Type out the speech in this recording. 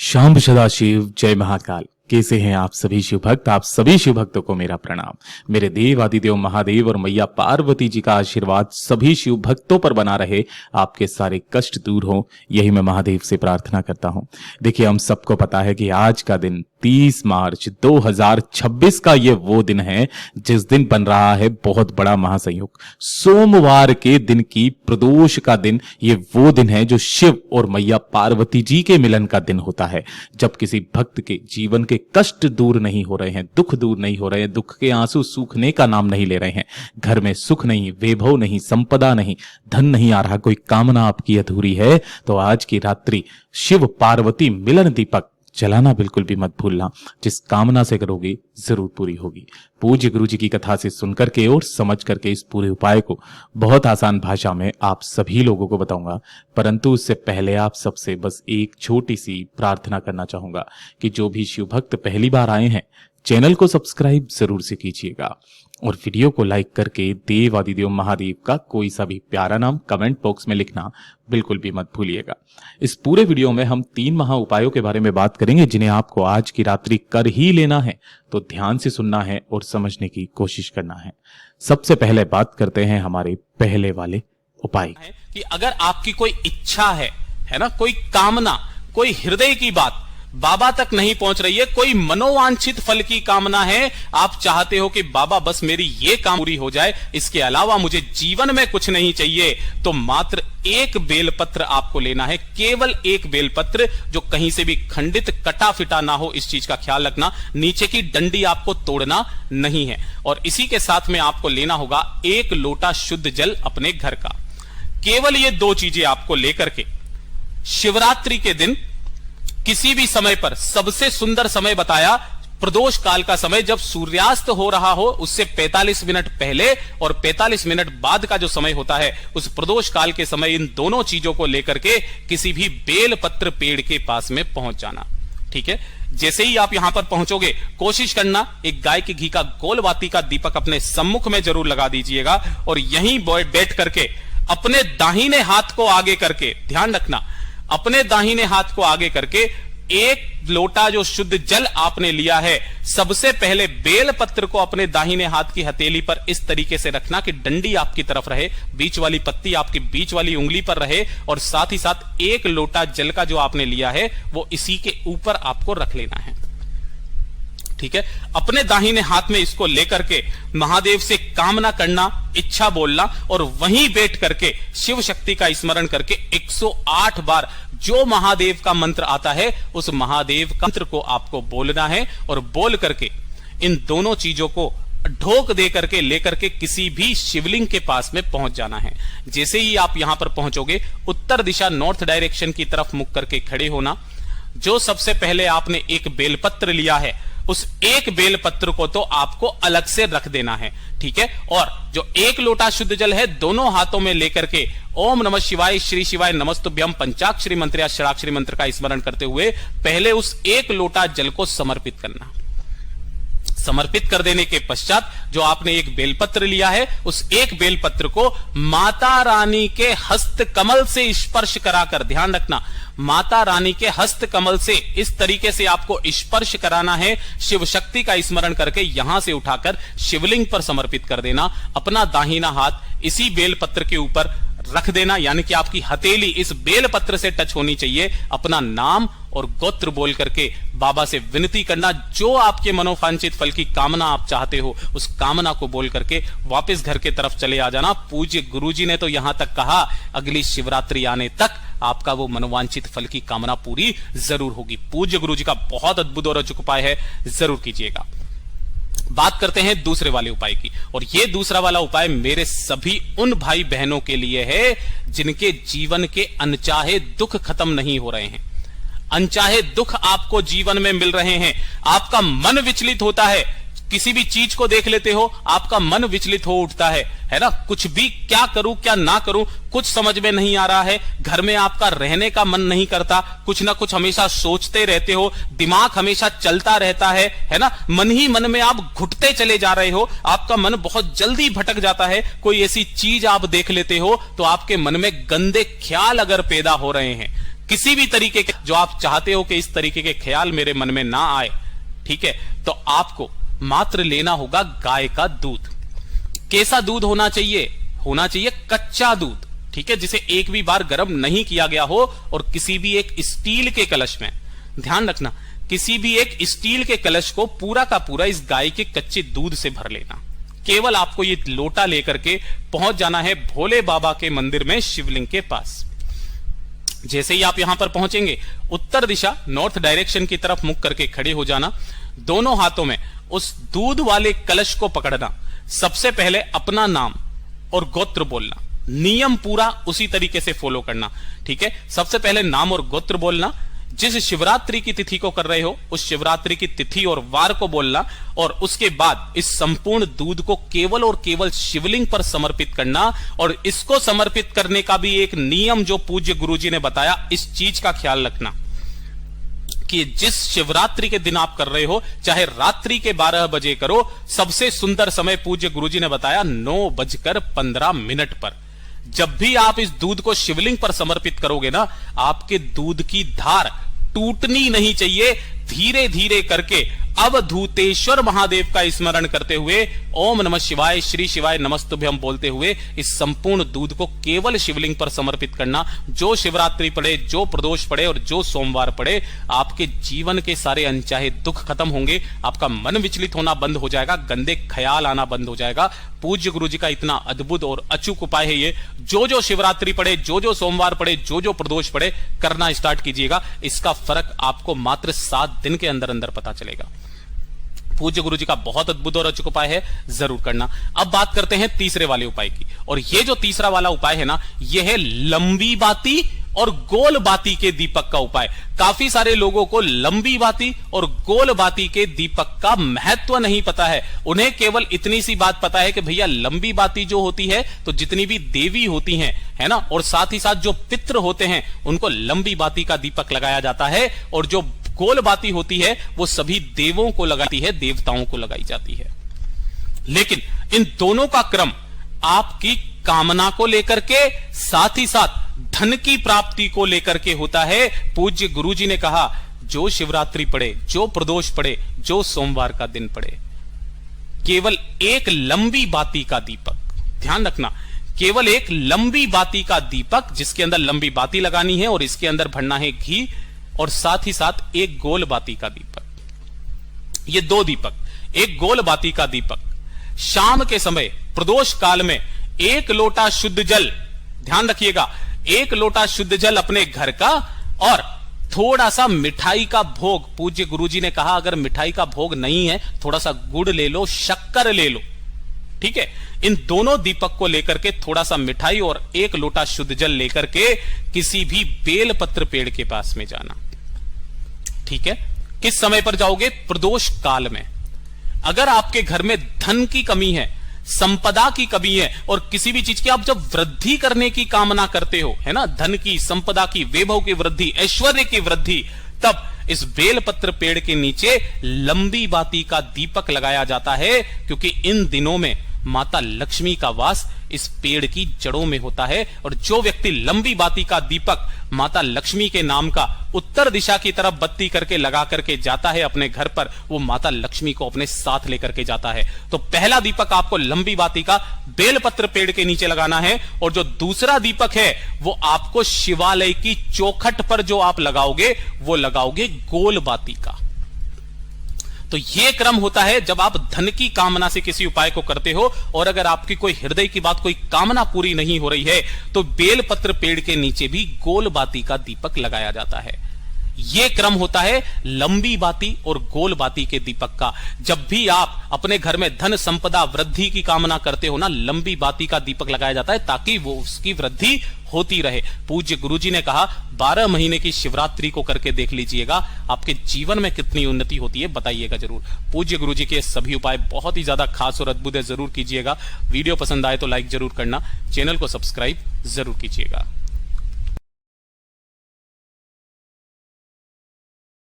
शांब सदाशिव, जय महाकाल। कैसे हैं आप सभी शिव भक्त? आप सभी शिव भक्तों को मेरा प्रणाम। मेरे देव आदिदेव महादेव और मैया पार्वती जी का आशीर्वाद सभी शिव भक्तों पर बना रहे, आपके सारे कष्ट दूर हो, यही मैं महादेव से प्रार्थना करता हूं। देखिए, हम सबको पता है कि आज का दिन 30 मार्च 2026 का ये वो दिन है जिस दिन बन रहा है बहुत बड़ा महासंयोग। सोमवार के दिन की प्रदोष का दिन, ये वो दिन है जो शिव और मैया पार्वती जी के मिलन का दिन होता है। जब किसी भक्त के जीवन के कष्ट दूर नहीं हो रहे हैं, दुख दूर नहीं हो रहे हैं, दुख के आंसू सूखने का नाम नहीं ले रहे हैं, घर में सुख नहीं, वैभव नहीं, संपदा नहीं, धन नहीं आ रहा, कोई कामना आपकी अधूरी है, तो आज की रात्रि शिव पार्वती मिलन दीपक जलाना बिल्कुल भी मत भूलना। जिस कामना से करोगे जरूर पूरी होगी। पूज्य गुरु जी की कथा से सुनकर के और समझ करके इस पूरे उपाय को बहुत आसान भाषा में आप सभी लोगों को बताऊंगा, परंतु उससे पहले आप सबसे बस एक छोटी सी प्रार्थना करना चाहूंगा कि जो भी शिव भक्त पहली बार आए हैं, चैनल को सब्सक्राइब जरूर से कीजिएगा और वीडियो को लाइक करके देव आदिदेव महादेव का कोई सा भी प्यारा नाम कमेंट बॉक्स में लिखना बिल्कुल भी मत भूलिएगा। इस पूरे वीडियो में हम 3 महा उपायों के बारे में बात करेंगे जिन्हें आपको आज की रात्रि कर ही लेना है, तो ध्यान से सुनना है और समझने की कोशिश करना है। सबसे पहले बात करते हैं हमारे पहले वाले उपाय कि अगर आपकी कोई इच्छा है ना, कोई कामना, कोई हृदय की बात बाबा तक नहीं पहुंच रही है, कोई मनोवांछित फल की कामना है, आप चाहते हो कि बाबा बस मेरी ये काम पूरी हो जाए, इसके अलावा मुझे जीवन में कुछ नहीं चाहिए, तो मात्र एक बेलपत्र आपको लेना है। केवल एक बेलपत्र जो कहीं से भी खंडित कटा फिटा ना हो, इस चीज का ख्याल रखना। नीचे की डंडी आपको तोड़ना नहीं है। और इसी के साथ में आपको लेना होगा 1 लोटा शुद्ध जल अपने घर का। केवल ये 2 चीजें आपको लेकर के शिवरात्रि के दिन किसी भी समय पर, सबसे सुंदर समय बताया प्रदोष काल का समय, जब सूर्यास्त हो रहा हो उससे 45 मिनट पहले और 45 मिनट बाद का जो समय होता है, उस प्रदोष काल के समय इन दोनों चीजों को लेकर के किसी भी बेलपत्र पेड़ के पास में पहुंच जाना। ठीक है, जैसे ही आप यहां पर पहुंचोगे, कोशिश करना एक गाय के घी का गोलबाती का दीपक अपने सम्मुख में जरूर लगा दीजिएगा और यहीं बैठ करके अपने दाहिने हाथ को आगे करके, ध्यान रखना, अपने दाहिने हाथ को आगे करके 1 लोटा जो शुद्ध जल आपने लिया है, सबसे पहले बेल पत्र को अपने दाहिने हाथ की हथेली पर इस तरीके से रखना कि डंडी आपकी तरफ रहे, बीच वाली पत्ती आपकी बीच वाली उंगली पर रहे, और साथ ही साथ 1 लोटा जल का जो आपने लिया है वो इसी के ऊपर आपको रख लेना है। ठीक है, अपने दाहिने हाथ में इसको लेकर के महादेव से कामना करना, इच्छा बोलना और वहीं बैठ करके शिव शक्ति का स्मरण करके 108 बार जो महादेव का मंत्र आता है उस महादेव का मंत्र को आपको बोलना है और बोल करके इन दोनों चीजों को ढोक दे करके लेकर के किसी भी शिवलिंग के पास में पहुंच जाना है। जैसे ही आप यहां पर पहुंचोगे, उत्तर दिशा नॉर्थ डायरेक्शन की तरफ मुख करके खड़े होना। जो सबसे पहले आपने एक बेलपत्र लिया है, उस एक बेलपत्र को तो आपको अलग से रख देना है। ठीक है, और जो 1 लोटा शुद्ध जल है, दोनों हाथों में लेकर के ओम नमः शिवाय, श्री शिवाय नमस्तुभ्यम पंचाक्षरी मंत्र या षडाक्षरी मंत्र का स्मरण करते हुए पहले उस 1 लोटा जल को समर्पित करना। समर्पित कर देने के पश्चात जो आपने एक बेलपत्र लिया है, उस एक बेलपत्र को माता रानी के हस्त कमल से स्पर्श कराकर, ध्यान रखना, माता रानी के हस्त कमल से इस तरीके से आपको स्पर्श कराना है। शिव शक्ति का स्मरण करके यहां से उठाकर शिवलिंग पर समर्पित कर देना। अपना दाहिना हाथ इसी बेलपत्र के ऊपर रख देना, यानी कि आपकी हथेली इस बेलपत्र से टच होनी चाहिए। अपना नाम और गोत्र बोल करके बाबा से विनती करना, जो आपके मनोवांछित फल की कामना आप चाहते हो, उस कामना को बोल करके वापस घर के तरफ चले आ जाना। पूज्य गुरुजी ने तो यहां तक कहा, अगली शिवरात्रि आने तक आपका वो मनोवांछित फल की कामना पूरी जरूर होगी। पूज्य गुरुजी का बहुत अद्भुत और अचूक उपाय है, जरूर कीजिएगा। बात करते हैं दूसरे वाले उपाय की, और ये दूसरा वाला उपाय मेरे सभी उन भाई बहनों के लिए है जिनके जीवन के अनचाहे दुख खत्म नहीं हो रहे हैं। अनचाहे दुख आपको जीवन में मिल रहे हैं, आपका मन विचलित होता है, किसी भी चीज को देख लेते हो आपका मन विचलित हो उठता है ना, कुछ भी क्या करूं क्या ना करूं कुछ समझ में नहीं आ रहा है, घर में आपका रहने का मन नहीं करता, कुछ ना कुछ हमेशा सोचते रहते हो, दिमाग हमेशा चलता रहता है ना, मन ही मन में आप घुटते चले जा रहे हो, आपका मन बहुत जल्दी भटक जाता है। कोई ऐसी चीज आप देख लेते हो तो आपके मन में गंदे ख्याल अगर पैदा हो रहे हैं किसी भी तरीके के जो आप चाहते हो कि इस तरीके के ख्याल मेरे मन में ना आए, ठीक है, तो आपको मात्र लेना होगा गाय का दूध। कैसा दूध होना चाहिए? होना चाहिए कच्चा दूध, ठीक है, जिसे एक भी बार गर्म नहीं किया गया हो, और किसी भी एक स्टील के कलश में, ध्यान रखना, किसी भी एक स्टील के कलश को पूरा का पूरा इस गाय के कच्चे दूध से भर लेना। केवल आपको ये लोटा लेकर के पहुंच जाना है भोले बाबा के मंदिर में, शिवलिंग के पास। जैसे ही आप यहां पर पहुंचेंगे, उत्तर दिशा, नॉर्थ डायरेक्शन की तरफ मुख करके खड़े हो जाना। दोनों हाथों में उस दूध वाले कलश को पकड़ना। सबसे पहले अपना नाम और गोत्र बोलना, नियम पूरा उसी तरीके से फॉलो करना, ठीक है। सबसे पहले नाम और गोत्र बोलना, जिस शिवरात्रि की तिथि को कर रहे हो उस शिवरात्रि की तिथि और वार को बोलना, और उसके बाद इस संपूर्ण दूध को केवल और केवल शिवलिंग पर समर्पित करना। और इसको समर्पित करने का भी एक नियम जो पूज्य गुरुजी ने बताया, इस चीज का ख्याल रखना कि जिस शिवरात्रि के दिन आप कर रहे हो, चाहे रात्रि के 12 बजे करो, सबसे सुंदर समय पूज्य गुरुजी ने बताया 9:15 पर। जब भी आप इस दूध को शिवलिंग पर समर्पित करोगे ना, आपके दूध की धार टूटनी नहीं चाहिए। धीरे धीरे करके अवधूतेश्वर महादेव का स्मरण करते हुए, ओम नमः शिवाय, श्री शिवाय नमस्तुभ्यम बोलते हुए इस संपूर्ण दूध को केवल शिवलिंग पर समर्पित करना। जो शिवरात्रि पड़े, जो प्रदोष पड़े और जो सोमवार पड़े, आपके जीवन के सारे अनचाहे दुख खत्म होंगे, आपका मन विचलित होना बंद हो जाएगा, गंदे ख्याल आना बंद हो जाएगा। पूज्य गुरु जी का इतना अद्भुत और अचूक उपाय है ये। जो शिवरात्रि पड़े, जो सोमवार पड़े, जो प्रदोष पड़े, करना स्टार्ट कीजिएगा। इसका फर्क आपको मात्र 7 दिन के अंदर अंदर पता चलेगा। पूज्य गुरु जी का बहुत अद्भुत और अचूक उपाय है, जरूर करना। अब बात करते हैं तीसरे वाले उपाय की, और ये जो तीसरा वाला उपाय है ना, ये है लंबी बाती और गोल बाती के दीपक का उपाय। काफी सारे लोगों को लंबी बाती और गोल बाती के दीपक का महत्व नहीं पता है। उन्हें केवल इतनी सी बात पता है कि भैया लंबी बाती जो होती है, तो जितनी भी देवी होती हैं, है ना, और साथ ही साथ जो पितृ होते हैं, उनको लंबी बाती का दीपक लगाया जाता है, और जो गोल बाती होती है वो सभी देवों को लगाती है, देवताओं को लगाई जाती है। लेकिन इन दोनों का क्रम आपकी कामना को लेकर के, साथ ही साथ धन की प्राप्ति को लेकर के होता है। पूज्य गुरुजी ने कहा, जो शिवरात्रि पड़े, जो प्रदोष पड़े, जो सोमवार का दिन पड़े, केवल एक लंबी बाती का दीपक, ध्यान रखना, केवल एक लंबी बाती का दीपक, जिसके अंदर लंबी बाती लगानी है और इसके अंदर भरना है घी, और साथ ही साथ एक गोल बाती का दीपक। ये 2 दीपक, एक गोल बाती का दीपक, शाम के समय प्रदोष काल में 1 लोटा शुद्ध जल, ध्यान रखिएगा, 1 लोटा शुद्ध जल अपने घर का, और थोड़ा सा मिठाई का भोग। पूज्य गुरुजी ने कहा, अगर मिठाई का भोग नहीं है, थोड़ा सा गुड़ ले लो, शक्कर ले लो, ठीक है। इन दोनों दीपक को लेकर के थोड़ा सा मिठाई और 1 लोटा शुद्ध जल लेकर के किसी भी बेलपत्र पेड़ के पास में जाना, ठीक है। किस समय पर जाओगे? प्रदोष काल में। अगर आपके घर में धन की कमी है, संपदा की कमी है, और किसी भी चीज की आप जब वृद्धि करने की कामना करते हो, है ना, धन की, संपदा की, वैभव की वृद्धि, ऐश्वर्य की वृद्धि, तब इस बेलपत्र पेड़ के नीचे लंबी बाती का दीपक लगाया जाता है, क्योंकि इन दिनों में माता लक्ष्मी का वास इस पेड़ की जड़ों में होता है। और जो व्यक्ति लंबी बाती का दीपक माता लक्ष्मी के नाम का उत्तर दिशा की तरफ बत्ती करके लगा करके जाता है अपने घर पर, वो माता लक्ष्मी को अपने साथ लेकर के जाता है। तो पहला दीपक आपको लंबी बाती का बेलपत्र पेड़ के नीचे लगाना है, और जो दूसरा दीपक है वो आपको शिवालय की चौखट पर जो आप लगाओगे, वो लगाओगे गोल बाती का। तो यह क्रम होता है जब आप धन की कामना से किसी उपाय को करते हो, और अगर आपकी कोई हृदय की बात, कोई कामना पूरी नहीं हो रही है, तो बेलपत्र पेड़ के नीचे भी गोल बाती का दीपक लगाया जाता है। यह क्रम होता है लंबी बाती और गोल बाती के दीपक का। जब भी आप अपने घर में धन संपदा वृद्धि की कामना करते हो ना, लंबी बाती का दीपक लगाया जाता है, ताकि वो उसकी वृद्धि होती रहे। पूज्य गुरुजी ने कहा, 12 महीने की शिवरात्रि को करके देख लीजिएगा, आपके जीवन में कितनी उन्नति होती है, बताइएगा जरूर। पूज्य गुरुजी के सभी उपाय बहुत ही ज्यादा खास और अद्भुत है, जरूर कीजिएगा। वीडियो पसंद आए तो लाइक जरूर करना, चैनल को सब्सक्राइब जरूर कीजिएगा।